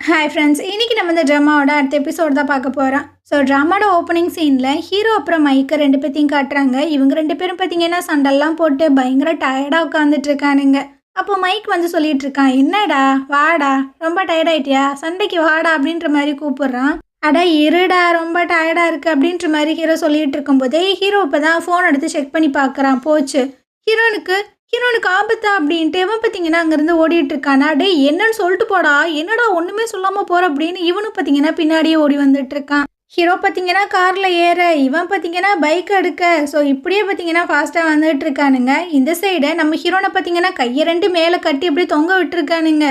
Hi friends, இன்றைக்கி நம்ம இந்த ட்ராமாவோட அடுத்த எபிசோட் தான் பார்க்க போகிறோம். ஸோ ட்ராமாவோட ஓப்பனிங் சீனில் ஹீரோ அப்புறம் மைக்கை ரெண்டு பேர்த்தையும் காட்டுறாங்க. இவங்க ரெண்டு பேரும் பார்த்தீங்கன்னா சண்டெல்லாம் போட்டு பயங்கர டயர்டாக உட்காந்துட்டு இருக்கானுங்க. அப்போ மைக் வந்து சொல்லிட்டு இருக்கான், என்னடா வாடா, ரொம்ப டயர்டாயிட்டியா, சண்டைக்கு வாடா அப்படின்ற மாதிரி கூப்பிடுறான். அட இருடா, ரொம்ப டயர்டாக இருக்குது அப்படின்ற மாதிரி ஹீரோ சொல்லிட்டு இருக்கும்போதே ஹீரோ இப்போ தான் ஃபோன் எடுத்து செக் பண்ணி பார்க்குறான். போச்சு, ஹீரோனுக்கு ஆபத்தா அப்படின்ட்டு இவன் பார்த்தீங்கன்னா அங்கேருந்து ஓடிட்டு இருக்கானா. டே என்னன்னு சொல்லிட்டு போடா, என்னடா ஒன்றுமே சொல்லாமல் போகிற அப்படின்னு இவனும் பார்த்தீங்கன்னா பின்னாடியே ஓடி வந்துட்டு இருக்கான். ஹீரோ பார்த்தீங்கன்னா காரில் ஏற, இவன் பார்த்தீங்கன்னா பைக் எடுக்க. ஸோ இப்படியே பார்த்தீங்கன்னா ஃபாஸ்ட்டாக வந்துட்டு இருக்கானுங்க. இந்த சைடை நம்ம ஹீரோனை பார்த்தீங்கன்னா கையை ரெண்டு மேலே கட்டி அப்படியே தொங்க விட்டுருக்கானுங்க.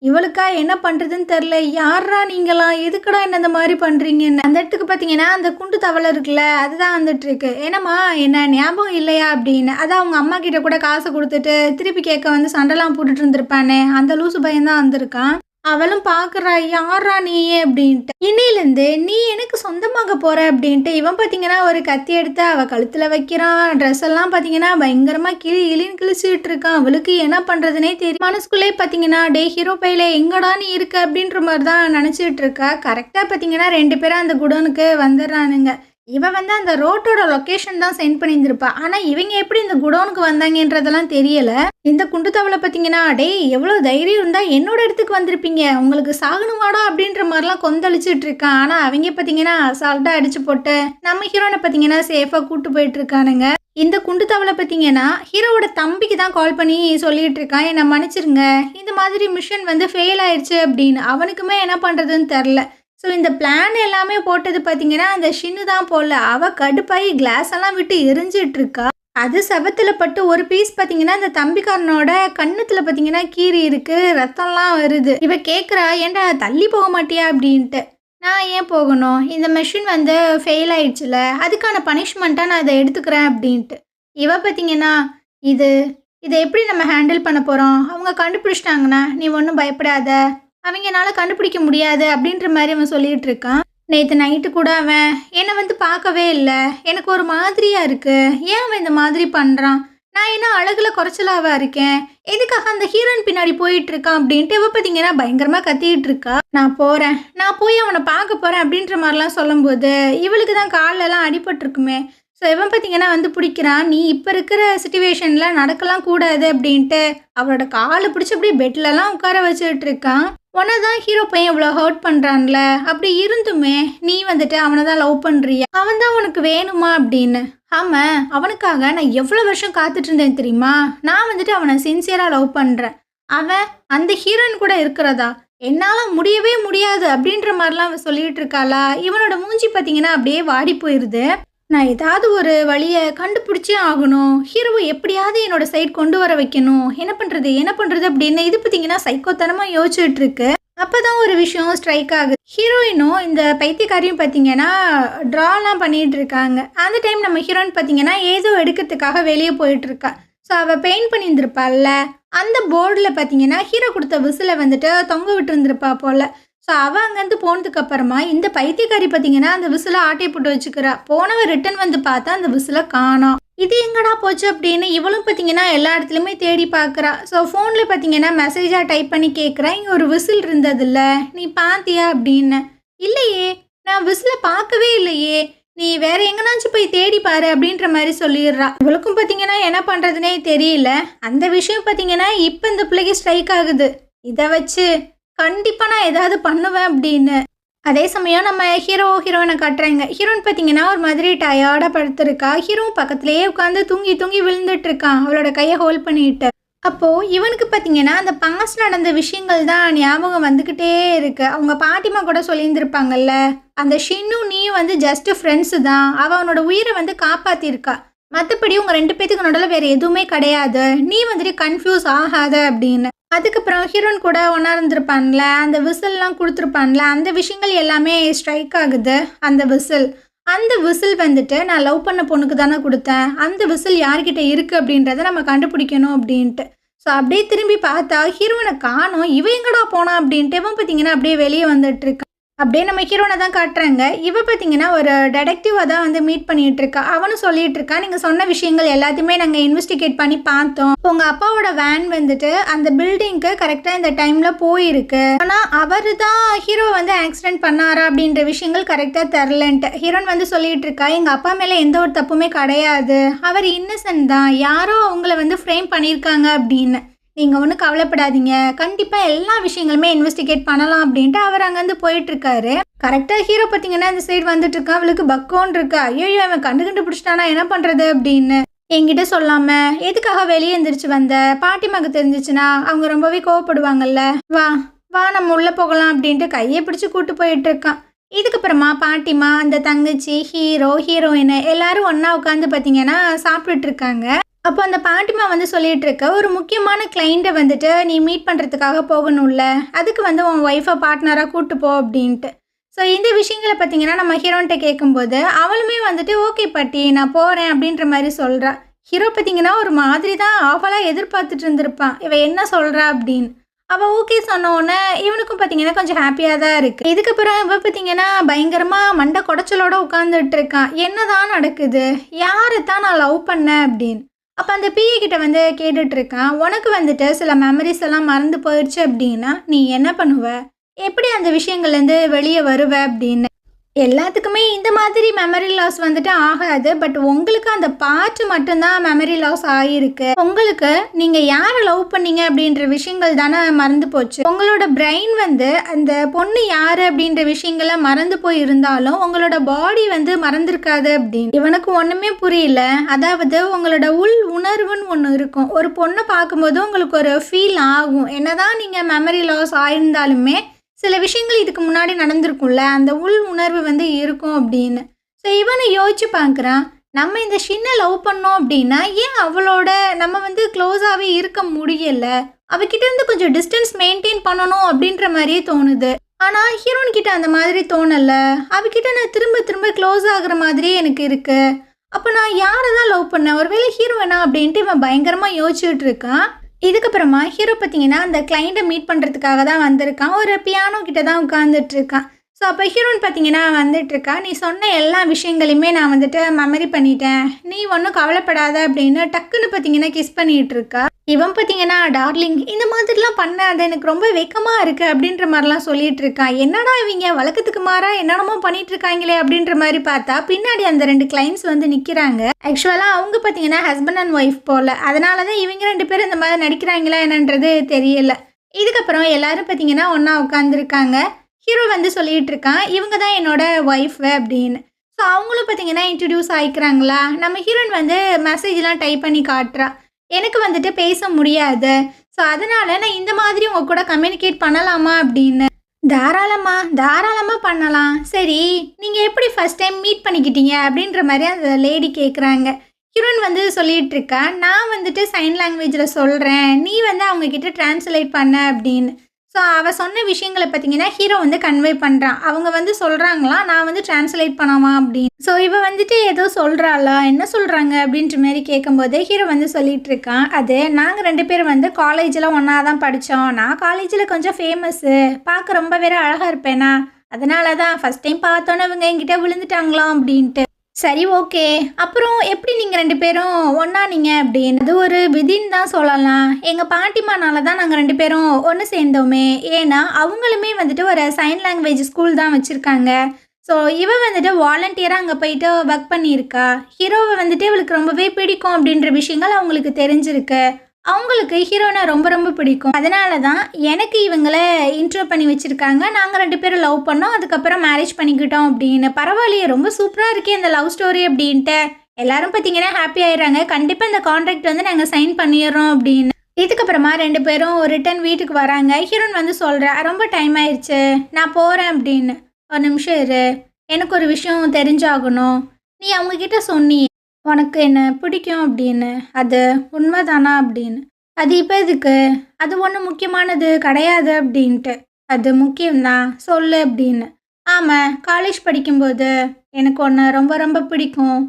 இவளுக்கா என்ன பண்ணுறதுன்னு தெரில. யாரா நீங்களாம், எதுக்கடா என்ன இந்த மாதிரி பண்ணுறீங்கன்னு. அந்த இடத்துக்கு பார்த்தீங்கன்னா அந்த குண்டு தவளை இருக்குல்ல, அதுதான் வந்துட்டுருக்கு. என்னம்மா என்ன ஞாபகம் இல்லையா அப்படின்னு. அதான் அவங்க அம்மா கிட்ட கூட காசை கொடுத்துட்டு திருப்பி கேட்க வந்து சண்டைலாம் போட்டுட்டு இருந்திருப்பானே, அந்த லூசு பையன்தான் வந்திருக்கான். அவளும் பார்க்குறா, யாரா நீ அப்படின்ட்டு. இன்னையிலேருந்து நீ எனக்கு சொந்தமாக போகிற அப்படின்ட்டு இவன் பார்த்தீங்கன்னா ஒரு கத்தி எடுத்து அவள் கழுத்தில் வைக்கிறான். ட்ரெஸ் எல்லாம் பார்த்தீங்கன்னா பயங்கரமாக கிளின்னு கிழிச்சிட்டு இருக்கான். அவளுக்கு என்ன பண்ணுறதுனே தெரியும். மனசுக்குள்ளே பார்த்தீங்கன்னா டே ஹீரோ பையில எங்கடா நீ இருக்க அப்படின்ற மாதிரி தான் நினச்சிட்டு இருக்கா. கரெக்டாக பார்த்தீங்கன்னா ரெண்டு பேரும் அந்த குடோனுக்கு வந்துடுறானுங்க. இவன் வந்து அந்த ரோட்டோட லொக்கேஷன் தான் சென்ட் பண்ணியிருந்திருப்பா. ஆனால் இவங்க எப்படி இந்த குடோனுக்கு வந்தாங்கன்றதெல்லாம் தெரியல. இந்த குண்டு தவளை பார்த்தீங்கன்னா டே எவ்வளோ தைரியம் இருந்தால் என்னோட இடத்துக்கு வந்திருப்பீங்க, உங்களுக்கு சாகணுமாடா அப்படின்ற மாதிரிலாம் கொந்தளிச்சிட்டு இருக்கான். ஆனால் அவங்க பார்த்தீங்கன்னா அசால்ட்டாக அடிச்சு போட்டு நம்ம ஹீரோனை பார்த்தீங்கன்னா சேஃபாக கூட்டு போயிட்டு இருக்கானுங்க. இந்த குண்டு தவளை பார்த்தீங்கன்னா ஹீரோவோட தம்பிக்கு தான் கால் பண்ணி சொல்லிட்டு இருக்கான், என்னை மன்னிச்சிருங்க, இந்த மாதிரி மிஷன் வந்து ஃபெயில் ஆயிடுச்சு அப்படின்னு. அவனுக்குமே என்ன பண்ணுறதுன்னு தெரில. ஸோ இந்த பிளான் எல்லாமே போட்டது பார்த்தீங்கன்னா அந்த ஷின்னு தான் போல. அவள் கடுப்பாகி கிளாஸ் எல்லாம் விட்டு எரிஞ்சிட்டு இருக்கா. அது செவத்தில் பட்டு ஒரு பீஸ் பார்த்தீங்கன்னா அந்த தம்பிக்காரனோட கண்ணத்தில் பார்த்தீங்கன்னா கீறி இருக்கு, ரத்தம்லாம் வருது. இவ கேட்குறா, ஏன்டா தள்ளி போக மாட்டியா அப்படின்ட்டு. நான் ஏன் போகணும், இந்த மெஷின் வந்து ஃபெயில் ஆயிடுச்சுல, அதுக்கான பனிஷ்மெண்ட்டாக நான் இதை எடுத்துக்கிறேன் அப்படின்ட்டு. இவ பார்த்தீங்கன்னா இதை எப்படி நம்ம ஹேண்டில் பண்ண போகிறோம், அவங்க கண்டுபிடிச்சிட்டாங்கன்னா நீ ஒன்றும் பயப்படாத, அவங்கனால கண்டுபிடிக்க முடியாது அப்படின்ற மாதிரி அவன் சொல்லிட்டு இருக்கான். நேற்று நைட்டு கூட அவன் என்னை வந்து பார்க்கவே இல்லை, எனக்கு ஒரு மாதிரியாக இருக்குது, ஏன் அவன் இந்த மாதிரி பண்ணுறான், நான் என்ன அழகில் குறைச்சலாவா இருக்கேன், எதுக்காக அந்த ஹீரோயின் பின்னாடி போயிட்டு இருக்கான் அப்படின்ட்டு இவ பார்த்தீங்கன்னா பயங்கரமாக கத்திக்கிட்டு இருக்கா. நான் போய் அவனை பார்க்க போகிறேன் அப்படின்ற மாதிரிலாம் சொல்லும்போது இவளுக்கு தான் காலெல்லாம் அடிபட்டிருக்குமே. ஸோ இவன் பார்த்தீங்கன்னா வந்து பிடிக்கிறான், நீ இப்போ இருக்கிற சுச்சுவேஷனில் நடக்கலாம் கூடாது அப்படின்ட்டு அவளோட காலை பிடிச்சி அப்படியே பெட்லலாம் உட்கார வச்சுட்டு இருக்கான். உன்னை தான் ஹீரோ பையன் இவ்வளோ ஹர்ட் பண்ணுறான்ல, அப்படி இருந்துமே நீ வந்துட்டு அவனை தான் லவ் பண்ணுறியா, அவன் தான் உனக்கு வேணுமா அப்படின்னு. ஆமாம், அவனுக்காக நான் எவ்வளோ வருஷம் காத்துட்டு இருந்தேன் தெரியுமா. நான் வந்துட்டு அவனை சின்சியராக லவ் பண்ணுறேன். அவன் அந்த ஹீரோயின் கூட இருக்கிறதா என்னால் முடியவே முடியாது அப்படின்ற மாதிரிலாம் அவன் சொல்லிட்டு இருக்காளா. இவனோட மூஞ்சி பார்த்தீங்கன்னா அப்படியே வாடி போயிடுது. நான் ஏதாவது ஒரு வழியை கண்டுபிடிச்சே ஆகணும், ஹீரோவை எப்படியாவது என்னோட சைட் கொண்டு வர வைக்கணும், என்ன பண்ணுறது அப்படின்னு இது பார்த்தீங்கன்னா சைக்கோத்தனமாக யோசிச்சுட்டு இருக்கு. அப்போ தான் ஒரு விஷயம் ஸ்ட்ரைக் ஆகுது. ஹீரோயினும் இந்த பைத்தியக்காரியும் பார்த்தீங்கன்னா ட்ராலாம் பண்ணிகிட்டு இருக்காங்க. அந்த டைம் நம்ம ஹீரோயின் பார்த்தீங்கன்னா ஏதோ எடுக்கிறதுக்காக வெளியே போயிட்டுருக்கா. ஸோ அவள் பெயிண்ட் பண்ணியிருந்திருப்பாள்ல, அந்த போர்டில் பார்த்தீங்கன்னா ஹீரோ கொடுத்த விசிலை வந்துட்டு தொங்க விட்டுருந்துருப்பா போல். ஸோ அவள் அங்கேருந்து போனதுக்கு அப்புறமா இந்த பைத்தியக்காரி பார்த்தீங்கன்னா அந்த விசிலை ஆட்டையை போட்டு வச்சுக்கிறா. போனவன் ரிட்டன் வந்து பார்த்தா அந்த விசிலை காணோம். இது எங்கடா போச்சு அப்படின்னு இவளும் பார்த்தீங்கன்னா எல்லா இடத்துலையுமே தேடி பார்க்குறா. ஸோ ஃபோனில் பார்த்தீங்கன்னா மெசேஜாக டைப் பண்ணி கேட்குறா, இங்கே ஒரு விசில் இருந்ததில்ல, நீ பார்த்தியா அப்படின்னு. இல்லையே, நான் விசிலை பார்க்கவே இல்லையே, நீ வேற எங்கனாச்சும் போய் தேடி பாரு அப்படின்ற மாதிரி சொல்லிடுறா. இவளுக்கும் பார்த்தீங்கன்னா என்ன பண்ணுறதுனே தெரியல. அந்த விஷயம் பார்த்தீங்கன்னா இப்போ இந்த பிள்ளைக்கு ஸ்ட்ரைக் ஆகுது. இதை வச்சு கண்டிப்பாக நான் ஏதாவது பண்ணுவேன் அப்படின்னு. அதே சமயம் நம்ம ஹீரோயினை காட்டுறாங்க. ஹீரோயின் பார்த்தீங்கன்னா ஒரு மாதிரி டயர்டாக படுத்துருக்கா. ஹீரோவும் பக்கத்துலேயே உட்காந்து தூங்கி விழுந்துட்டு இருக்கான், அவளோட கையை ஹோல்ட் பண்ணிட்டு. அப்போது இவனுக்கு பார்த்தீங்கன்னா அந்த பாஸ்ட் நடந்த விஷயங்கள் தான் ஞாபகம் வந்துக்கிட்டே இருக்கு. அவங்க பாட்டிமா கூட சொல்லியிருந்திருப்பாங்கல்ல, அந்த ஷின்னும் நீயும் வந்து ஜஸ்ட் ஃப்ரெண்ட்ஸு தான், அவள் அவனோட உயிரை வந்து காப்பாற்றிருக்கா, மற்றபடி உங்கள் ரெண்டு பேத்துக்கு நடுவில் வேறு எதுவுமே கிடையாது, நீ வந்துட்டு கன்ஃபியூஸ் ஆகாத அப்படின்னு. அதுக்கப்புறம் ஹீரோயின் கூட ஒன்றா இருந்திருப்பான்ல, அந்த விசில்லாம் கொடுத்துருப்பான்ல, அந்த விஷயங்கள் எல்லாமே ஸ்ட்ரைக் ஆகுது. அந்த விசில் வந்துட்டு நான் லவ் பண்ண பொண்ணுக்கு தானே கொடுத்தேன், அந்த விசில் யார்கிட்ட இருக்குது அப்படின்றத நம்ம கண்டுபிடிக்கணும் அப்படின்ட்டு. ஸோ அப்படியே திரும்பி பார்த்தா ஹீரோயினை காணோம், இவன் எங்கடா போனான் அப்படின்ட்டு இவன் பார்த்தீங்கன்னா அப்படியே வெளியே வந்துட்டு இருக்கான். அப்படியே நம்ம ஹீரோனை தான் காட்டுறாங்க. இவ பார்த்தீங்கன்னா ஒரு டிடெக்டிவா தான் வந்து மீட் பண்ணிட்டு இருக்கா. அவனும் சொல்லிட்டு இருக்கான், நீங்க சொன்ன விஷயங்கள் எல்லாத்தையுமே நாங்க இன்வெஸ்டிகேட் பண்ணி பார்த்தோம். உங்க அப்பாவோட வேன் வந்துட்டு அந்த பில்டிங்க்கு கரெக்டா இந்த டைம்ல போயிருக்கு. ஆனா அவரு தான் ஹீரோ வந்து ஆக்சிடென்ட் பண்ணாரா அப்படின்ற விஷயங்கள் கரெக்டா தெரிலன்ட்டு ஹீரோன் வந்து சொல்லிட்டு இருக்கா, எங்க அப்பா மேல எந்த ஒரு தப்புமே கிடையாது, அவர் இன்னசென்ட் தான், யாரோ அவங்கள வந்து ஃப்ரேம் பண்ணியிருக்காங்க அப்படின்னு. நீங்கள் ஒன்றும் கவலைப்படாதீங்க, கண்டிப்பாக எல்லா விஷயங்களுமே இன்வெஸ்டிகேட் பண்ணலாம் அப்படின்ட்டு அவர் அங்கேருந்து போயிட்டுருக்காரு. கரெக்டாக ஹீரோ பார்த்தீங்கன்னா இந்த சைடு வந்துட்டுருக்கா. அவளுக்கு பக்கோன்னு இருக்கா, ஐயோ அவன் கண்டுபிடிச்சிட்டானா என்ன பண்ணுறது அப்படின்னு. என்கிட்ட சொல்லாமல் எதுக்காக வெளியே எந்திரிச்சு வந்த, பாட்டிமாக்கு தெரிஞ்சிச்சுன்னா அவங்க ரொம்பவே கோவப்படுவாங்கல்ல, வா வா நம்ம உள்ளே போகலாம் அப்படின்ட்டு கையை பிடிச்சி கூட்டு போயிட்டுருக்கான். இதுக்கப்புறமா பாட்டிமா, அந்த தங்கச்சி, ஹீரோ, ஹீரோயின் எல்லாரும் ஒன்றா உட்காந்து பார்த்தீங்கன்னா சாப்பிட்டுட்டு இருக்காங்க. அப்போ அந்த பாட்டிமா வந்து சொல்லிட்டு இருக்க, ஒரு முக்கியமான கிளைண்ட்டை வந்துட்டு நீ மீட் பண்ணுறதுக்காக போகணும்ல, அதுக்கு வந்து உன் ஒய்ஃபை பார்ட்னராக கூப்பிட்டு போ அப்படின்ட்டு. ஸோ இந்த விஷயங்களை பார்த்தீங்கன்னா நம்ம ஹீரோன்கிட்ட கேட்கும்போது அவளுமே வந்துட்டு ஓகே பாட்டி நான் போகிறேன் அப்படின்ற மாதிரி சொல்கிறா. ஹீரோ பார்த்தீங்கன்னா ஒரு மாதிரி தான் அவளாக எதிர்பார்த்துட்டு இருந்திருப்பான், இவன் என்ன சொல்கிறா அப்படின்னு. அவள் ஓகே சொன்னோன்னே இவனுக்கும் பார்த்தீங்கன்னா கொஞ்சம் ஹாப்பியாக தான் இருக்குது. இதுக்கப்புறம் இவன் பார்த்தீங்கன்னா பயங்கரமாக மண்டை குடைச்சலோட உட்காந்துட்டு இருக்கான். என்னதான் நடக்குது, யாரை தான் நான் லவ் பண்ணேன் அப்படின்னு. அப்போ அந்த பிஏ கிட்ட வந்து கேட்டுட்ருக்கான், உனக்கு வந்துட்டு சில மெமரிஸ் எல்லாம் மறந்து போயிடுச்சு அப்படின்னா நீ என்ன பண்ணுவ, எப்படி அந்த விஷயங்கள்லேருந்து வெளியே வருவ அப்படின்னு. எல்லாத்துக்குமே இந்த மாதிரி மெமரி லாஸ் வந்துட்டு ஆகாது, பட் உங்களுக்கு அந்த பார்ட் மட்டும்தான் மெமரி லாஸ் ஆகிருக்கு. உங்களுக்கு நீங்கள் யாரை லவ் பண்ணீங்க அப்படின்ற விஷயங்கள் தானே மறந்து போச்சு. உங்களோட பிரெயின் வந்து அந்த பொண்ணு யார் அப்படின்ற விஷயங்களை மறந்து போய் இருந்தாலும் உங்களோட பாடி வந்து மறந்துருக்காது அப்படின்னு. இவனுக்கு ஒன்றுமே புரியல. அதாவது உங்களோட உள் உணர்வுன்னு ஒன்று இருக்கும். ஒரு பொண்ணை பார்க்கும்போது உங்களுக்கு ஒரு ஃபீல் ஆகும், என்னதான் நீங்கள் மெமரி லாஸ் ஆயிருந்தாலுமே சில விஷயங்கள் இதுக்கு முன்னாடி நடந்திருக்கும்ல, அந்த உள் உணர்வு வந்து இருக்கும் அப்படின்னு. ஸோ இவனை யோசிச்சு பார்க்குறான், நம்ம இந்த ஷின்னை லவ் பண்ணோம் அப்படின்னா ஏன் அவளோட நம்ம வந்து க்ளோஸாகவே இருக்க முடியலை, அவகிட்ட இருந்து கொஞ்சம் டிஸ்டன்ஸ் மெயின்டைன் பண்ணணும் அப்படின்ற மாதிரியே தோணுது. ஆனால் ஹீரோன் கிட்ட அந்த மாதிரி தோணலை, அவகிட்ட நான் திரும்ப திரும்ப க்ளோஸ் ஆகுற மாதிரியே எனக்கு இருக்குது. அப்போ நான் யாரை தான் லவ் பண்ணேன், ஒருவேளை ஹீரோயினா அப்படின்ட்டு இவன் பயங்கரமாக யோசிச்சுட்டு இருக்கான். இதுக்கப்புறமா ஹீரோ பார்த்தீங்கன்னா அந்த கிளைண்ட்டை மீட் பண்ணுறதுக்காக தான் வந்திருக்கான். ஒரு பியானோ கிட்ட தான் உட்காந்துட்ருக்கான். ஸோ அப்போ ஹீரோயின் பார்த்தீங்கன்னா வந்துட்டுருக்கா, நீ சொன்ன எல்லா விஷயங்களையுமே நான் வந்துட்டு மெமரி பண்ணிட்டேன், நீ ஒன்றும் கவலைப்படாத அப்படின்னு டக்குன்னு பார்த்தீங்கன்னா கிஸ் பண்ணிகிட்டு இருக்கா. இவன் பார்த்தீங்கன்னா டார்லிங் இந்த மாதிரிலாம் பண்ணாத, எனக்கு ரொம்ப வெக்கமாக இருக்குது அப்படின்ற மாதிரிலாம் சொல்லிட்டு இருக்கான். என்னடா இவங்க வழக்கத்துக்கு மாறா என்னென்னமோ பண்ணிட்டு இருக்காங்களே அப்படின்ற மாதிரி பார்த்தா பின்னாடி அந்த 2 கிளைண்ட்ஸ் வந்து நிற்கிறாங்க. ஆக்சுவலாக அவங்க பார்த்தீங்கன்னா ஹஸ்பண்ட் அண்ட் ஒய்ஃப் போல், அதனால தான் இவங்க 2 பேரும் இந்த மாதிரி நடிக்கிறாங்களா என்னன்றது தெரியல. இதுக்கப்புறம் எல்லாரும் பார்த்தீங்கன்னா ஒன்றா உட்காந்துருக்காங்க. ஹீரோ வந்து சொல்லிகிட்டு இருக்கான், இவங்க தான் என்னோட ஒய்ஃபு அப்படின்னு. ஸோ அவங்களும் பார்த்தீங்கன்னா இன்ட்ரடியூஸ் ஆகிக்கிறாங்களா. நம்ம ஹீரோயின் வந்து மெசேஜ்லாம் டைப் பண்ணி காட்டுறா, எனக்கு வந்துட்டு பேச முடியாது, ஸோ அதனால் நான் இந்த மாதிரி உங்கள் கூட கம்யூனிகேட் பண்ணலாமா அப்படின்னு. தாராளமாக பண்ணலாம். சரி நீங்கள் எப்படி ஃபஸ்ட் டைம் மீட் பண்ணிக்கிட்டீங்க அப்படின்ற மாதிரி அந்த லேடி கேட்குறாங்க. ஹீரோயின் வந்து சொல்லிகிட்டு இருக்கா, நான் வந்துட்டு சைன் லாங்குவேஜில் சொல்கிறேன், நீ வந்து அவங்கக்கிட்ட ட்ரான்ஸ்லேட் பண்ண அப்படின்னு. ஸோ அவள் சொன்ன விஷயங்களை பார்த்தீங்கன்னா ஹீரோ வந்து கன்வே பண்ணுறான். அவங்க வந்து சொல்கிறாங்களாம், நான் வந்து ட்ரான்ஸ்லேட் பண்ணாமா அப்படின்னு. ஸோ இவள் வந்துட்டு ஏதோ சொல்கிறாளா, என்ன சொல்கிறாங்க அப்படின்ற மாதிரி கேட்கும்போது ஹீரோ வந்து சொல்லிகிட்டு இருக்கான், அது நாங்கள் 2 பேரும் வந்து காலேஜில் ஒன்றா தான் படித்தோம், நான் காலேஜில் கொஞ்சம் ஃபேமஸ்ஸு, பார்க்க ரொம்ப வேறு அழகாக இருப்பேனா, அதனால தான் ஃபஸ்ட் டைம் பார்த்தோன்னே இவங்க என்கிட்ட விழுந்துட்டாங்களாம் அப்படின்ட்டு. சரி ஓகே, அப்புறம் எப்படி நீங்கள் 2 பேரும் ஒன்றானீங்க அப்படின்னு. அது ஒரு விதின்னு தான் சொல்லலாம். எங்கள் பாட்டிமானால தான் நாங்கள் 2 பேரும் ஒன்று சேர்ந்தோமே. ஏன்னா அவங்களுமே வந்துட்டு ஒரு சைன் லாங்குவேஜ் ஸ்கூல் தான் வச்சுருக்காங்க. ஸோ இவள் வந்துட்டு வாலண்டியராக அங்கே போயிட்டு ஒர்க் பண்ணியிருக்கா. ஹீரோவை வந்துட்டு இவளுக்கு ரொம்பவே பிடிக்கும் அப்படின்ற விஷயங்கள் அவங்களுக்கு தெரிஞ்சிருக்கு. அவங்களுக்கு ஹீரோனை ரொம்ப ரொம்ப பிடிக்கும். அதனால தான் எனக்கு இவங்களை இன்ட்ரோ பண்ணி வச்சுருக்காங்க. நாங்கள் 2 பேரும் லவ் பண்ணோம், அதுக்கப்புறம் மேரேஜ் பண்ணிக்கிட்டோம் அப்படின்னு. பரவாயில்லையே, ரொம்ப சூப்பராக இருக்கே இந்த லவ் ஸ்டோரி அப்படின்ட்டு எல்லாரும் பார்த்தீங்கன்னா ஹாப்பி ஆயிடுறாங்க. கண்டிப்பாக இந்த கான்ட்ராக்ட் வந்து நாங்கள் சைன் பண்ணிடுறோம் அப்படின்னு. இதுக்கப்புறமா 2 பேரும் ரிட்டன் வீட்டுக்கு வராங்க. ஹீரோன் வந்து சொல்கிறா, ரொம்ப டைம் ஆயிடுச்சு, நான் போகிறேன் அப்படின்னு. ஒரு நிமிஷம் இரு, எனக்கு ஒரு விஷயம் தெரிஞ்சாகணும். நீ அவங்கக்கிட்ட சொன்னி உனக்கு என்ன பிடிக்கும் அப்படின்னு, அது உண்மைதானா அப்படின்னு. அது இப்போ எதுக்கு, அது ஒன்றும் முக்கியமானது கிடையாது அப்படின்ட்டு. அது முக்கியம்தான், சொல்லு அப்படின்னு. ஆமாம், காலேஜ் படிக்கும்போது எனக்கு ஒன்று ரொம்ப ரொம்ப பிடிக்கும்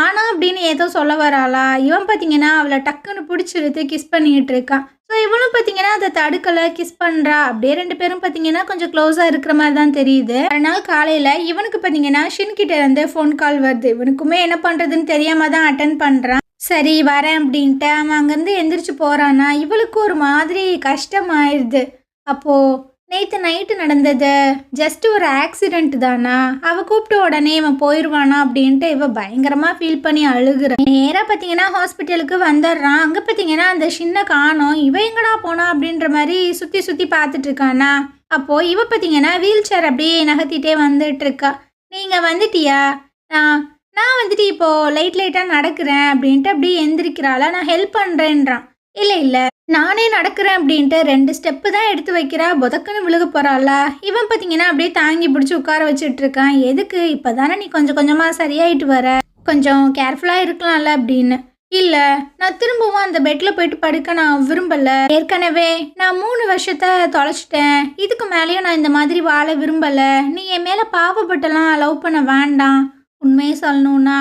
ஆனால் அப்படின்னு ஏதோ சொல்ல வராளா. இவன் பார்த்தீங்கன்னா அவளை டக்குன்னு பிடிச்சிருத்து கிஸ் பண்ணிக்கிட்டு இருக்கான். ஸோ ஸோ இவளும் பார்த்தீங்கன்னா அதை தடுக்கலை, கிஸ் பண்ணுறா. அப்படியே 2 பேரும் பார்த்தீங்கன்னா கொஞ்சம் க்ளோஸாக இருக்கிற மாதிரி தான் தெரியுது. மறுநாள் காலையில் இவனுக்கு பார்த்தீங்கன்னா ஷின்கிட்ட இருந்து ஃபோன் கால் வருது. இவனுக்குமே என்ன பண்ணுறதுன்னு தெரியாமல் தான் அட்டன் பண்ணுறான். சரி வரேன் அப்படின்ட்டு அவன் அங்கேருந்து எந்திரிச்சு போகிறானா, இவளுக்கு ஒரு மாதிரி கஷ்டமாயிருது. அப்போது நேற்று நைட்டு நடந்தது ஜஸ்ட் ஒரு ஆக்சிடெண்ட் தானா, அவள் கூப்பிட்ட உடனே இவன் போயிடுவானா அப்படின்ட்டு இவன் பயங்கரமாக ஃபீல் பண்ணி அழுகுறான். நேராக பார்த்தீங்கன்னா ஹாஸ்பிட்டலுக்கு வந்துடுறான். அங்கே பார்த்தீங்கன்னா அந்த சின்ன காணோம், இவன் எங்கடா போனா அப்படின்ற மாதிரி சுற்றி சுற்றி பார்த்துட்டு இருக்கானா. அப்போது இவ பார்த்தீங்கன்னா வீல் சேர் அப்படியே நகர்த்திட்டே வந்துட்டு இருக்கா. நீங்கள் வந்துட்டியா? நான் வந்துட்டு இப்போது லைட்டாக நடக்கிறேன் அப்படின்ட்டு அப்படியே எந்திரிக்கிறாளா. நான் ஹெல்ப் பண்ணுறேன்றான். இல்லை நானே நடக்கிறேன் அப்படின்ட்டு 2 ஸ்டெப்பு தான் எடுத்து வைக்கிறா. புதக்குன்னு விழுக போகிறாளா. இவன் பார்த்தீங்கன்னா அப்படியே தாங்கி பிடிச்சி உட்கார வச்சுட்டு இருக்கான். எதுக்கு? இப்போ தானே நீ கொஞ்சம் கொஞ்சமாக சரியாயிட்டு வர, கொஞ்சம் கேர்ஃபுல்லாக இருக்கலாம்ல அப்படின்னு. இல்லை நான் திரும்பவும் அந்த பெட்டில் போயிட்டு படுக்க நான் விரும்பலை. ஏற்கனவே நான் 3 வருஷத்தை தொலைச்சிட்டேன். இதுக்கு மேலேயும் நான் இந்த மாதிரி வாழ விரும்பலை. நீ என் மேலே பாவப்பட்டெல்லாம் லவ் பண்ண வேண்டாம். உண்மையை சொல்லணும்னா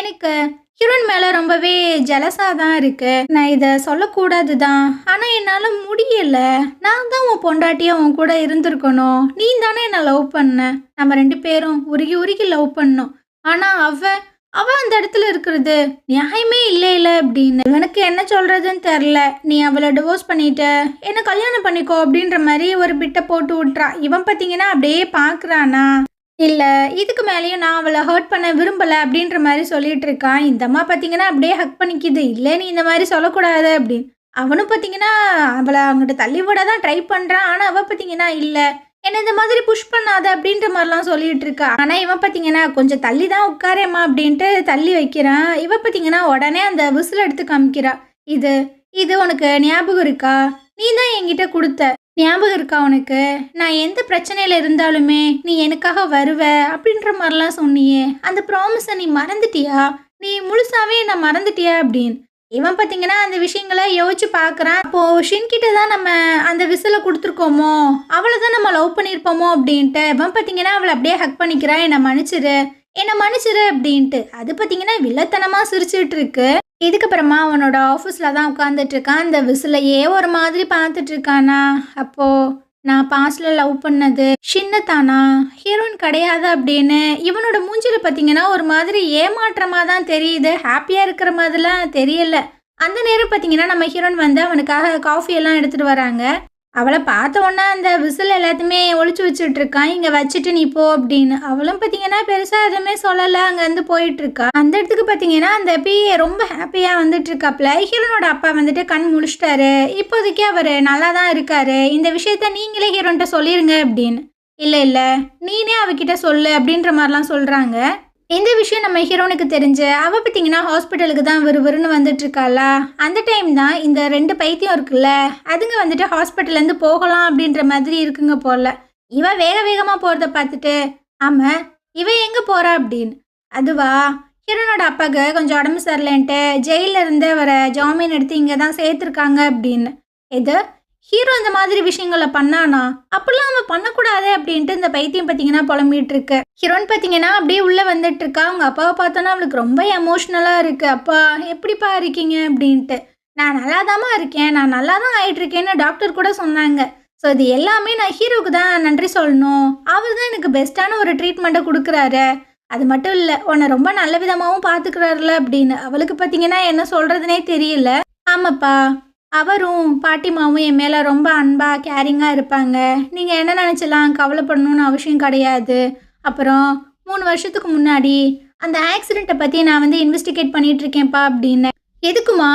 எனக்கு ஹீரோயின் மேலே ரொம்பவே ஜலஸாக தான் இருக்கு. நான் இதை சொல்லக்கூடாது தான், ஆனால் என்னால் முடியலை. நான் தான் உன் பொண்டாட்டியாக உன் கூட இருந்திருக்கணும். நீ தானே என்னை லவ் பண்ண. நம்ம 2 பேரும் உருகி உருகி லவ் பண்ணோம். ஆனால் அவ அந்த இடத்துல இருக்கிறது நியாயமே இல்லை அப்படின்னு. இவனுக்கு என்ன சொல்கிறதுன்னு தெரில. நீ அவளை டிவோர்ஸ் பண்ணிட்ட, என்னை கல்யாணம் பண்ணிக்கோ அப்படின்ற மாதிரி ஒரு பிட்டை போட்டு விட்றா. இவன் பார்த்தீங்கன்னா அப்படியே பார்க்குறானா. இல்லை இதுக்கு மேலேயும் நான் அவளை ஹர்ட் பண்ண விரும்பலை அப்படின்ற மாதிரி சொல்லிட்டு இருக்கான். இந்த அம்மா பார்த்தீங்கன்னா அப்படியே ஹக் பண்ணிக்குது. இல்லை நீ இந்த மாதிரி சொல்லக்கூடாது அப்படின்னு. அவனும் பார்த்தீங்கன்னா அவளை அங்கிட்ட தள்ளி விட தான் ட்ரை பண்ணுறான். ஆனால் அவள் பார்த்தீங்கன்னா இல்லை என்னை இந்த மாதிரி புஷ் பண்ணாத அப்படின்ற மாதிரிலாம் சொல்லிட்டு இருக்கா. ஆனால் இவன் பார்த்தீங்கன்னா கொஞ்சம் தள்ளி தான் உட்காரேம்மா அப்படின்ட்டு தள்ளி வைக்கிறான். இவன் பார்த்தீங்கன்னா உடனே அந்த விசில் எடுத்து காமிக்கிறா. இது உனக்கு ஞாபகம் இருக்கா? நீ தான் என்கிட்ட கொடுத்த, ஞாபகம் இருக்கா உனக்கு? நான் எந்த பிரச்சனையில் இருந்தாலுமே நீ எனக்காக வருவ அப்படின்ற மாதிரிலாம் சொன்னியே. அந்த ப்ராமிஸை நீ மறந்துட்டியா? நீ முழுசாவே நான் மறந்துட்டியா அப்படின்னு. இவன் பார்த்தீங்கன்னா அந்த விஷயங்களை யோசிச்சு பார்க்குறான். அப்போது ஷின்கிட்ட தான் நம்ம அந்த விசிலை கொடுத்துருக்கோமோ, அவளை தான் நம்ம லவ் பண்ணியிருப்போமோ அப்படின்ட்டு இவன் பார்த்தீங்கன்னா அவளை அப்படியே ஹக் பண்ணிக்கிறான். என்னை மன்னிச்சிரு அப்படின்ட்டு. அது பார்த்தீங்கன்னா வில்லத்தனமாக சிரிச்சுட்டு இருக்கு. இதுக்கப்புறமா அவனோட ஆஃபீஸில் தான் உட்காந்துட்டு இருக்கான். அந்த விசிலையே ஒரு மாதிரி பார்த்துட்டு இருக்கானா. அப்போது நான் பாஸ்டில் லவ் பண்ணது சின்னத்தானா, ஹீரோயின் கிடையாது அப்படின்னு இவனோட மூஞ்சில் பார்த்தீங்கன்னா ஒரு மாதிரி ஏமாற்றமாக தான் தெரியுது. ஹாப்பியாக இருக்கிற மாதிரிலாம் தெரியல. அந்த நேரம் பார்த்தீங்கன்னா நம்ம ஹீரோயின் வந்து அவனுக்காக காஃபி எல்லாம் எடுத்துகிட்டு வராங்க. அவளை பார்த்த உடனே அந்த விசில் எல்லாத்தையுமே ஒழிச்சு வச்சுட்டு இருக்கான். இங்கே வச்சுட்டு நீ போ அப்படின்னு. அவளும் பார்த்தீங்கன்னா பெருசாக எதுவுமே சொல்லலை, அங்கேருந்து போயிட்டு இருக்கா. அந்த இடத்துக்கு பார்த்தீங்கன்னா அந்த பிஏ ரொம்ப ஹாப்பியாக வந்துட்டு இருக்காப்புல. ஹீரோனோட அப்பா வந்துட்டு கண் முழிச்சிட்டாரு. இப்போதைக்கு அவர் நல்லா தான் இருக்காரு. இந்த விஷயத்த நீங்களே ஹீரோன்ட்ட சொல்லிடுங்க அப்படின்னு. இல்லை நீனே அவகிட்ட சொல்லு அப்படின்ற மாதிரிலாம் சொல்கிறாங்க. இந்த விஷயம் நம்ம ஹீரோனுக்கு தெரிஞ்சு அவள் பார்த்தீங்கன்னா ஹாஸ்பிட்டலுக்கு தான் விறுவிறுன்னு வந்துட்டு இருக்காளா. அந்த டைம் தான் இந்த 2 பைத்தியம் இருக்குல்ல, அதுங்க வந்துட்டு ஹாஸ்பிட்டல்லேருந்து போகலாம் அப்படின்ற மாதிரி இருக்குங்க போல. இவ வேகமாக போகிறத பார்த்துட்டு ஆமாம் இவ எங்கே போகிறா அப்படின்னு. அதுவா ஹீரோனோட அப்பாவுக்கு கொஞ்சம் உடம்பு சரியில்லைன்ட்டு ஜெயிலில் இருந்து அவரை ஜாமீன் எடுத்து இங்கே தான் சேர்த்துருக்காங்க அப்படின்னு. எது ஹீரோ இந்த மாதிரி விஷயங்களை பண்ணானா? அப்படிலாம் அவன் பண்ணக்கூடாது அப்படின்ட்டு இந்த பைத்தியம் பார்த்தீங்கன்னா புலம்பிட்டு இருக்கு. ஹீரோன் பார்த்தீங்கன்னா அப்படியே உள்ளே வந்துட்டு இருக்கா. அவங்க அப்பாவை பார்த்தோன்னா அவளுக்கு ரொம்ப எமோஷ்னலாக இருக்கு. அப்பா எப்படிப்பா இருக்கீங்க அப்படின்ட்டு. நான் நல்லாதாம்மா இருக்கேன், நான் நல்லா தான் ஆயிட்டு இருக்கேன்னு டாக்டர் கூட சொன்னாங்க. ஸோ இது எல்லாமே நான் ஹீரோவுக்கு தான் நன்றி சொல்லணும். அவர் தான் எனக்கு பெஸ்ட்டான ஒரு ட்ரீட்மெண்ட்டை கொடுக்குறாரு. அது மட்டும் இல்லை உன்னை ரொம்ப நல்ல விதமாகவும் பார்த்துக்கிறாருல அப்படின்னு. அவளுக்கு பார்த்தீங்கன்னா என்ன சொல்கிறதுனே தெரியல. ஆமாப்பா அவரும் பாட்டிமாவும் என் மேலே ரொம்ப அன்பாக கேரிங்காக இருப்பாங்க. நீங்கள் என்ன நினச்சலாம் கவலைப்படணும்னு அவசியம் கிடையாது. அப்புறம் 3 வருஷத்துக்கு முன்னாடி அந்த ஆக்சிடெண்ட்டை பற்றி நான் வந்து இன்வெஸ்டிகேட் பண்ணிகிட்ருக்கேன்ப்பா அப்படின்னு. எதுக்குமா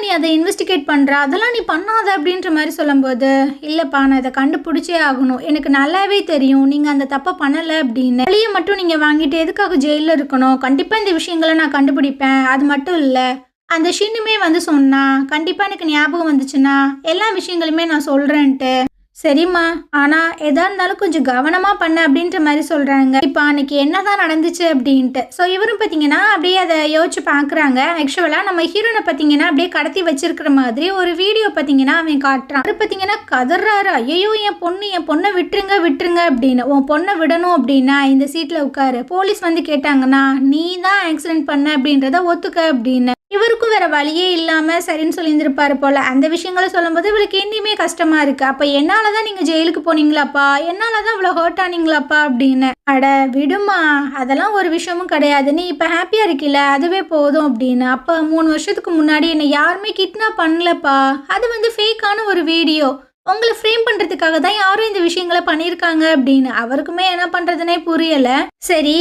நீ அதை இன்வெஸ்டிகேட் பண்ணுற? அதெல்லாம் நீ பண்ணாத அப்படின்ற மாதிரி சொல்லும்போது இல்லைப்பா நான் இதை கண்டுபிடிச்சே ஆகணும். எனக்கு நல்லாவே தெரியும் நீங்கள் அந்த தப்பை பண்ணலை அப்படின்னு. வழியை மட்டும் நீங்கள் வாங்கிட்டு எதுக்காக ஜெயிலில் இருக்கணும்? கண்டிப்பாக இந்த விஷயங்களை நான் கண்டுபிடிப்பேன். அது மட்டும் இல்லை அந்த ஷின்னுமே வந்து சொன்னா கண்டிப்பாக எனக்கு ஞாபகம் வந்துச்சுன்னா எல்லா விஷயங்களுமே நான் சொல்கிறேன்ட்டு. சரிம்மா ஆனால் எதா இருந்தாலும் கொஞ்சம் கவனமாக பண்ண அப்படின்ற மாதிரி சொல்கிறாங்க. இப்போ அன்னைக்கு என்ன தான் நடந்துச்சு அப்படின்ட்டு. ஸோ இவரும் பார்த்தீங்கன்னா அப்படியே அதை யோசிச்சு பார்க்குறாங்க. ஆக்சுவலாக நம்ம ஹீரோனை பார்த்தீங்கன்னா அப்படியே கடத்தி வச்சிருக்கிற மாதிரி ஒரு வீடியோ பார்த்தீங்கன்னா அவன் காட்டுறான். அவர் பார்த்தீங்கன்னா கதறாரு, ஐயோ என் பொண்ணை விட்டுருங்க அப்படின்னு. உன் பொண்ணை விடணும் அப்படின்னா இந்த சீட்டில் உட்காரு. போலீஸ் வந்து கேட்டாங்கன்னா நீ தான் ஆக்சிடென்ட் பண்ண அப்படின்றத ஒத்துக்க அப்படின்னு. இவருக்கும் வேற வழியே இல்லாம சரின்னு சொல்லியிருந்திருப்பாரு போல. அந்த விஷயங்கள சொல்லும்போது இவளுக்கு இன்னுமே கஷ்டமா இருக்கு. அப்ப என்னால தான் நீங்க ஜெயிலுக்கு போனீங்களாப்பா, என்னால தான் இவ்வளோ ஹர்ட் ஆனீங்களாப்பா அப்படின்னு. அட விடுமா, அதெல்லாம் ஒரு விஷயமும் கிடையாது, நீ இப்ப ஹாப்பியா இருக்கில அதுவே போதும் அப்படின்னு. அப்ப 3 வருஷத்துக்கு முன்னாடி என்னை யாருமே கிட்னாப் பண்ணலப்பா, அது வந்து ஃபேக்கான ஒரு வீடியோ, உங்களை ஃப்ரேம் பண்றதுக்காக தான் யாரும் இந்த விஷயங்களை பண்ணியிருக்காங்க அப்படின்னு. அவருக்குமே என்ன பண்றதுனே புரியல. சரி,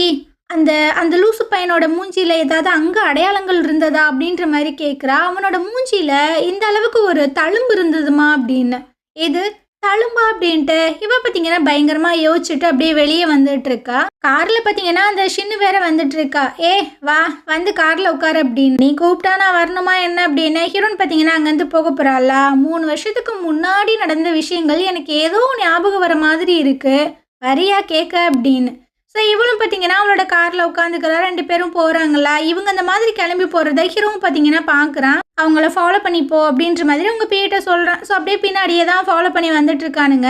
அந்த அந்த லூசு பையனோட மூஞ்சியில ஏதாவது அங்க அடையாளங்கள் இருந்ததா அப்படின்ற மாதிரி கேட்குறா. அவனோட மூஞ்சியில இந்த அளவுக்கு ஒரு தழும்பு இருந்ததுமா அப்படின்னு. எது தழும்பா அப்படின்ட்டு இவ பார்த்தீங்கன்னா பயங்கரமா யோசிச்சுட்டு அப்படியே வெளியே வந்துட்டு இருக்கா. கார்ல பார்த்தீங்கன்னா அந்த ஷின்னு வேற வந்துட்டு இருக்கா. ஏ வா வந்து கார்ல உட்காரு அப்படின்னு. நீ கூப்பிட்டா நான் வரணுமா என்ன அப்படின்னு. ஹீரோன் பார்த்தீங்கன்னா அங்கேருந்து போக போறாளா. 3 வருஷத்துக்கு முன்னாடி நடந்த விஷயங்கள் எனக்கு ஏதோ ஞாபகம் வர மாதிரி இருக்கு, வரியா கேட்க அப்படின்னு. ஸோ இவளும் பார்த்தீங்கன்னா அவளோட காரில் உட்காந்துக்கிறா. 2 பேரும் போகிறாங்களா. இவங்க அந்த மாதிரி கிளம்பி போகிறத ஹீரோவும் பார்த்தீங்கன்னா பார்க்குறான். அவங்கள ஃபாலோ பண்ணிப்போ அப்படின்ற மாதிரி அவங்க பேட்ட சொல்கிறான். ஸோ அப்படியே பின்னாடியே தான் ஃபாலோ பண்ணி வந்துட்டு இருக்கானுங்க.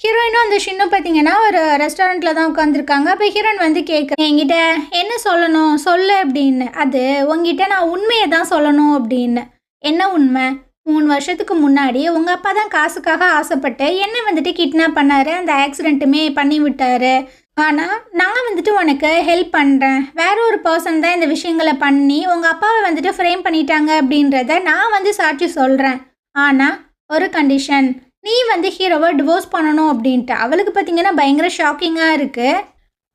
ஹீரோயினும் அந்த ஷின்னும் பார்த்தீங்கன்னா ஒரு ரெஸ்டாரண்ட்டில் தான் உட்காந்துருக்காங்க. அப்போ ஹீரோயின் வந்து கேட்குறேன், என்கிட்ட என்ன சொல்லணும் சொல்லு அப்படின்னு. அது உங்ககிட்ட நான் உண்மையை தான் சொல்லணும் அப்படின்னு. என்ன உண்மை? 3 வருஷத்துக்கு முன்னாடி உங்கள் அப்பா தான் காசுக்காக ஆசைப்பட்டு என்னை வந்துட்டு கிட்னாப் பண்ணார், அந்த ஆக்சிடெண்ட்டுமே பண்ணி விட்டார். ஆனால் நான் வந்துட்டு உனக்கு ஹெல்ப் பண்ணுறேன், வேற ஒரு பர்சன் தான் இந்த விஷயங்களை பண்ணி உங்கள் அப்பாவை வந்துட்டு ஃப்ரேம் பண்ணிட்டாங்க அப்படின்றத நான் வந்து சாட்சி சொல்கிறேன். ஆனால் ஒரு கண்டிஷன், நீ வந்து ஹீரோவை டிவோர்ஸ் பண்ணணும் அப்படின்ட்டு. அவளுக்கு பார்த்தீங்கன்னா பயங்கர ஷாக்கிங்காக இருக்குது.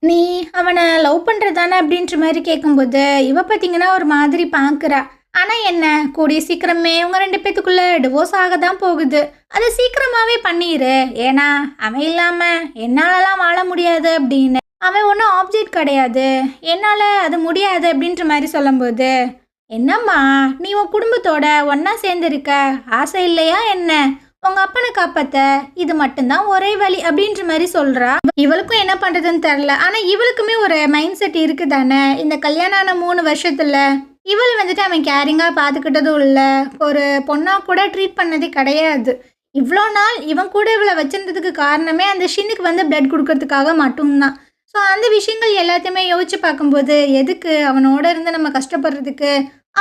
நீ அவனை லவ் பண்ணுறதானே அப்படின்ற மாதிரி கேட்கும்போது இவ பார்த்தீங்கன்னா ஒரு மாதிரி பார்க்குறா. ஆனால் என்ன, கூடிய சீக்கிரமே உங்கள் 2 பேத்துக்குள்ளே டிவோர்ஸ் ஆக தான் போகுது, அதை சீக்கிரமாகவே பண்ணிடு. ஏன்னா அவன் இல்லாமல் என்னாலலாம் வாழ முடியாது அப்படின்னு. அவன் ஒன்றும் ஆப்ஜெக்ட் கிடையாது, என்னால் அது முடியாது அப்படின்ற மாதிரி சொல்லும்போது, என்னம்மா நீ உன் குடும்பத்தோட ஒன்றா சேர்ந்துருக்க, ஆசை இல்லையா என்ன? உங்கள் அப்பனை காப்பாற்ற இது மட்டும்தான் ஒரே வழி அப்படின்ற மாதிரி சொல்கிறா. இவளுக்கும் என்ன பண்ணுறதுன்னு தெரில. ஆனால் இவளுக்குமே ஒரு மைண்ட் செட் இருக்குது தானே. இந்த கல்யாணம் ஆன 3 வருஷத்தில் இவளை வந்துட்டு அவன் கேரிங்காக பார்த்துக்கிட்டதும் இல்லை, ஒரு பொண்ணாக கூட ட்ரீட் பண்ணதே கிடையாது. இவ்வளோ நாள் இவன் கூட இவளை வச்சிருந்ததுக்கு காரணமே அந்த ஷின்னுக்கு வந்து பிளட் கொடுக்கறதுக்காக மட்டும்தான். ஸோ அந்த விஷயங்கள் எல்லாத்தையுமே யோசிச்சு பார்க்கும்போது எதுக்கு அவனோட இருந்து நம்ம கஷ்டப்படுறதுக்கு,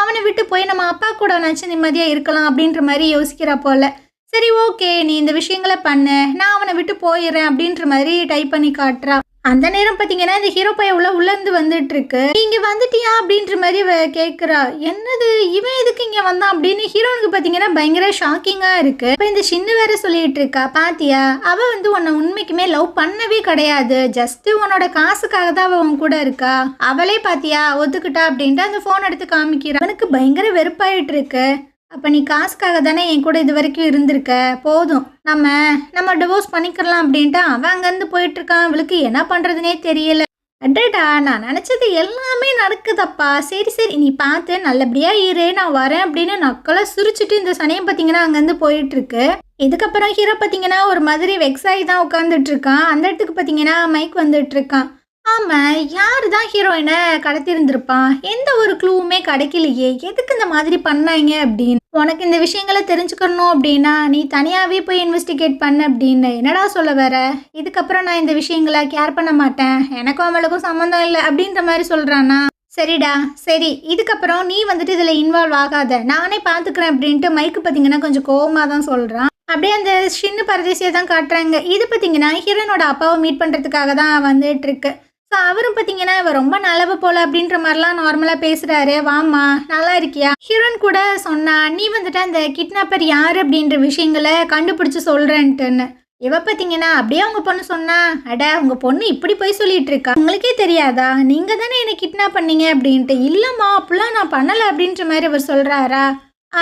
அவனை விட்டு போய் நம்ம அப்பா கூட நினச்சி நிம்மதியாக இருக்கலாம் அப்படின்ற மாதிரி யோசிக்கிறா போல். சரி ஓகே, நீ இந்த விஷயங்களை பண்ணு, நான் அவனை விட்டு போயிடுறேன் அப்படின்ற மாதிரி டைப் பண்ணி காட்டுறா. அந்த நேரம் பார்த்தீங்கன்னா இந்த ஹீரோ பையன் உள்ளேருந்து வந்துட்டு இருக்கு. இங்கே வந்துட்டியா அப்படின்ற மாதிரி கேட்குறா. என்னது இவன் எதுக்கு இங்கே வந்தான் அப்படின்னு ஹீரோனுக்கு பார்த்தீங்கன்னா பயங்கர ஷாக்கிங்காக இருக்கு. இப்போ இந்த சின்ன வேற சொல்லிட்டு இருக்கா, பாத்தியா அவள் வந்து உன்னை உண்மைக்குமே லவ் பண்ணவே கிடையாது, ஜஸ்ட் உன்னோட காசுக்காக தான் அவள் உன் கூட இருக்கா, அவளே பாத்தியா ஒத்துக்கிட்டா அப்படின்ட்டு அந்த ஃபோன் எடுத்து காமிக்கிறா. அவனுக்கு பயங்கர வெறுப்பாயிட்டு இருக்கு. அப்போ நீ காசுக்காக தானே என் கூட இது வரைக்கும் இருந்திருக்க, போதும் நம்ம டிவோர்ஸ் பண்ணிக்கலாம் அப்படின்ட்டு அவன் அங்கேருந்து போயிட்டுருக்கான். அவளுக்கு என்ன பண்ணுறதுனே தெரியல. அடடா, நான் நினச்சது எல்லாமே நடக்குதப்பா. சரி சரி நீ பார்த்து நல்லபடியாக இரு, நான் வரேன் அப்படின்னு நக்கெல்லாம் சிரிச்சுட்டு இந்த சனியை பார்த்தீங்கன்னா அங்கேருந்து போயிட்டுருக்கு. இதுக்கப்புறம் ஹீரோ பார்த்தீங்கன்னா ஒரு மாதிரி வெக்ஸாகி தான் உட்காந்துட்ருக்கான். அந்த இடத்துக்கு பார்த்தீங்கன்னா மைக் வந்துட்டுருக்கான். ஆமாம், யார் தான் ஹீரோயினை கடத்திருந்திருப்பான், எந்த ஒரு க்ளூவுமே கிடைக்கலையே, எதுக்கு இந்த மாதிரி பண்ணாங்க அப்படின்னு. உனக்கு இந்த விஷயங்களை தெரிஞ்சுக்கணும் அப்படின்னா நீ தனியாகவே போய் இன்வெஸ்டிகேட் பண்ண அப்படின்னு. என்னடா சொல்ல வர, இதுக்கப்புறம் நான் இந்த விஷயங்களை கேர் பண்ண மாட்டேன், எனக்கும் அவளுக்கும் சம்மந்தம் இல்லை அப்படின்ற மாதிரி சொல்கிறானா. சரிடா சரி, இதுக்கப்புறம் நீ வந்துட்டு இதில் இன்வால்வ் ஆகாத, நானே பார்த்துக்கிறேன் அப்படின்ட்டு மைக்கு பார்த்தீங்கன்னா கொஞ்சம் கோவமாக தான் சொல்கிறான். அப்படியே அந்த சின்ன பரதேசியை தான் காட்டுறாங்க. இது பார்த்தீங்கன்னா ஹீரோனோட அப்பாவை மீட் பண்ணுறதுக்காக தான் வந்துட்டு இருக்கு. ஸோ அவரும் பார்த்தீங்கன்னா இவ ரொம்ப நல்லவ போல அப்படின்ற மாதிரிலாம் நார்மலாக பேசுகிறாரு. வாமா நல்லா இருக்கியா, ஹீரோன் கூட சொன்னா நீ வந்துட்டு அந்த கிட்னாப்பர் யார் அப்படின்ற விஷயங்களை கண்டுபிடிச்சி சொல்கிறேன்ட்டுன்னு. இவ பார்த்தீங்கன்னா அப்படியே அவங்க பொண்ணு சொன்னா, அட உங்கள் பொண்ணு இப்படி போய் சொல்லிட்டு இருக்கா, உங்களுக்கே தெரியாதா, நீங்கள் தானே என்னை கிட்னாப் பண்ணீங்க அப்படின்ட்டு. இல்லைம்மா அப்படிலாம் நான் பண்ணலை அப்படின்ற மாதிரி அவர் சொல்கிறாரா.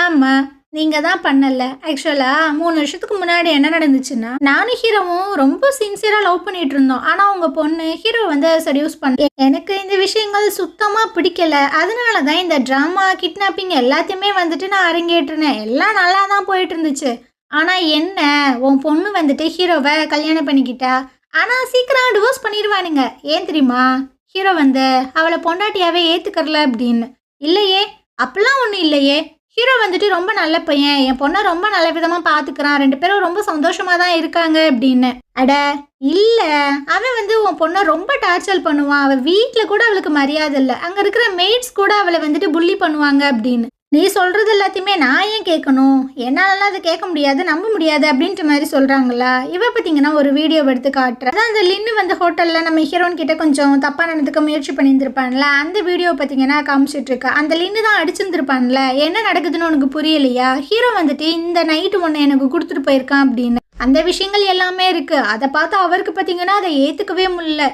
ஆமாம் நீங்கள் தான் பண்ணல. ஆக்சுவலாக 3 வருஷத்துக்கு முன்னாடி என்ன நடந்துச்சுன்னா, நானும் ஹீரோவும் ரொம்ப சின்சியராக லவ் பண்ணிட்டு இருந்தோம். ஆனால் உங்கள் பொண்ணு ஹீரோ வந்து செடியூஸ் பண்ண. எனக்கு இந்த விஷயங்கள் சுத்தமாக பிடிக்கல. அதனால தான் இந்த ட்ராமா கிட்னாப்பிங் எல்லாத்தையுமே வந்துட்டு நான் அரங்கேற்றினேன். எல்லாம் நல்லா தான் போயிட்டு இருந்துச்சு. ஆனால் என்ன, உன் பொண்ணு வந்துட்டு ஹீரோவை கல்யாணம் பண்ணிக்கிட்டா. ஆனால் சீக்கிரம் டிவோர்ஸ் பண்ணிடுவானுங்க. ஏன் தெரியுமா, ஹீரோ வந்து அவளை பொண்டாட்டியாவே ஏற்றுக்கறல அப்படின்னு. இல்லையே, அப்படிலாம் ஒன்றும் இல்லையே, ஹீரோ வந்துட்டு ரொம்ப நல்ல பையன், என் பொண்ணை ரொம்ப நல்ல விதமாக பார்த்துக்கிறான், 2 பேரும் ரொம்ப சந்தோஷமாக தான் இருக்காங்க அப்படின்னு. அட இல்லை, அவன் வந்து உன் பொண்ணை ரொம்ப டார்ச்சர் பண்ணுவான், அவள் வீட்டில் கூட அவளுக்கு மரியாதை இல்லை, அங்கே இருக்கிற மெய்ட்ஸ் கூட அவளை வந்துட்டு புள்ளி பண்ணுவாங்க அப்படின்னு. நீ சொல்றது எல்லாத்தையுமே நான் ஏன் கேட்கணும்? என்னாலலாம் அதை கேட்க முடியாது, நம்ப முடியாது அப்படின்ற மாதிரி சொல்றாங்களா? இவ பார்த்தீங்கன்னா ஒரு வீடியோ எடுத்து காட்டுறா. அதான் அந்த லின்னு வந்து ஹோட்டல்ல நம்ம ஹீரோயின் கிட்ட கொஞ்சம் தப்பா நடந்துக்க முயற்சி பண்ணியிருந்திருப்பான்ல, அந்த வீடியோ பார்த்தீங்கன்னா காமிச்சிட்டு இருக்கா. அந்த லின்னு தான் அடிச்சிருந்திருப்பான்ல, என்ன நடக்குதுன்னு உனக்கு புரியலையா? ஹீரோ வந்துட்டு இந்த நைட்டு ஒன்று எனக்கு கொடுத்துட்டு போயிருக்கான் அப்படின்னு. அந்த விஷயங்கள் எல்லாமே இருக்கு. அதை பார்த்து அவருக்கு பார்த்தீங்கன்னா அதை ஏத்துக்கவே முடியல.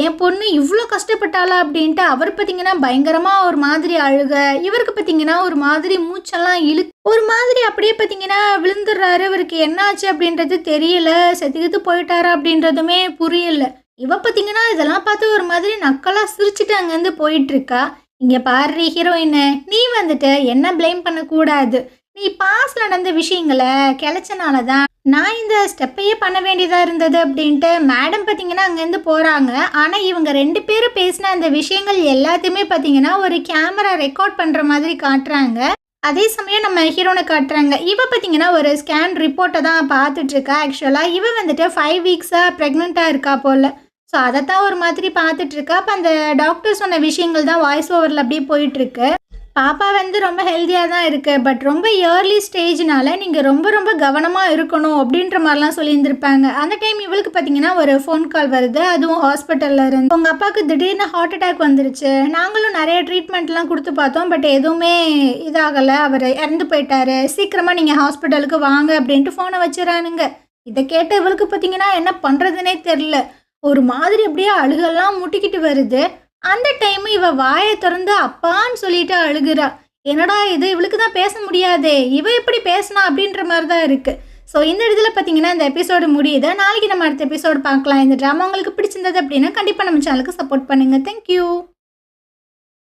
என் பொண்ணு இவ்வளோ கஷ்டப்பட்டாளா அப்படின்ட்டு அவர் பார்த்தீங்கன்னா பயங்கரமாக ஒரு மாதிரி அழுக, இவருக்கு பார்த்தீங்கன்னா ஒரு மாதிரி மூச்செல்லாம் ஒரு மாதிரி அப்படியே பார்த்தீங்கன்னா விழுந்துடுறாரு. இவருக்கு என்ன ஆச்சு அப்படின்றது தெரியல, செத்துக்கிட்டு போயிட்டாரா அப்படின்றதுமே புரியல. இவ பார்த்தீங்கன்னா இதெல்லாம் பார்த்து ஒரு மாதிரி நக்கலாக சிரிச்சுட்டு அங்கேருந்து போயிட்டு இருக்கா. இங்கே பாரு ஹீரோயினு, நீ வந்துட்டு என்ன ப்ளேம் பண்ணக்கூடாது. நீ பாஸ்ல நடந்த விஷயங்களை கிளச்சனால தான் நான் இந்த ஸ்டெப்பையே பண்ண வேண்டியதா இருந்தது அப்படின்ட்டு மேடம் பார்த்தீங்கன்னா அங்கேருந்து போகிறாங்க. ஆனால் இவங்க 2 பேரும் பேசின அந்த விஷயங்கள் எல்லாத்தையுமே பார்த்தீங்கன்னா ஒரு கேமரா ரெக்கார்ட் பண்ணுற மாதிரி காட்டுறாங்க. அதே சமயம் நம்ம ஹீரோனை காட்டுறாங்க. இவ பார்த்தீங்கன்னா ஒரு ஸ்கேன் ரிப்போர்ட்டை தான் பார்த்துட்டு இருக்கா. ஆக்சுவலாக இவ வந்துட்டு 5 வீக்ஸாக ப்ரெக்னெண்ட்டாக இருக்கா போல். ஸோ அதைத்தான் ஒரு மாதிரி பார்த்துட்டு இருக்கா. அப்போ அந்த டாக்டர் சொன்ன விஷயங்கள் தான் வாய்ஸ் ஓவரில் அப்படியே போயிட்டுருக்கு. பாப்பா வந்து ரொம்ப ஹெல்த்தியாக தான் இருக்குது, பட் ரொம்ப இயர்லி ஸ்டேஜ்னால நீங்கள் ரொம்ப ரொம்ப கவனமாக இருக்கணும் அப்படின்ற மாதிரிலாம் சொல்லியிருந்திருப்பாங்க. அந்த டைம் இவளுக்கு பார்த்தீங்கன்னா ஒரு ஃபோன் கால் வருது, அதுவும் ஹாஸ்பிட்டலில் இருந்து. உங்கள் அப்பாவுக்கு திடீர்னு ஹார்ட் அட்டாக் வந்துருச்சு, நாங்களும் நிறைய ட்ரீட்மெண்ட்லாம் கொடுத்து பார்த்தோம், பட் எதுவுமே இதாகலை, அவர் இறந்து போயிட்டாரு, சீக்கிரமாக நீங்கள் ஹாஸ்பிட்டலுக்கு வாங்க அப்படின்ட்டு ஃபோனை வச்சுறானுங்க. இதை கேட்ட இவளுக்கு பார்த்தீங்கன்னா என்ன பண்ணுறதுனே தெரில, ஒரு மாதிரி அப்படியே அழுகெல்லாம் முட்டிக்கிட்டு வருது. அந்த டைம் இவ வாயை திறந்து அப்பான்னு சொல்லிட்டு அழுகுறா. என்னடா இது, இவளுக்கு தான் பேச முடியாதே, இவ எப்படி பேசினா அப்படின்ற மாதிரி தான் இருக்குது. ஸோ இந்த இடத்துல பார்த்தீங்கன்னா இந்த எபிசோடு முடியுது. நாளைக்கு நம்ம அடுத்த எபிசோடு பார்க்கலாம். இந்த ட்ராமா உங்களுக்கு பிடிச்சிருந்தது அப்படின்னா கண்டிப்பாக நம்ம சேனலுக்கு சப்போர்ட் பண்ணுங்கள். தேங்க்யூ.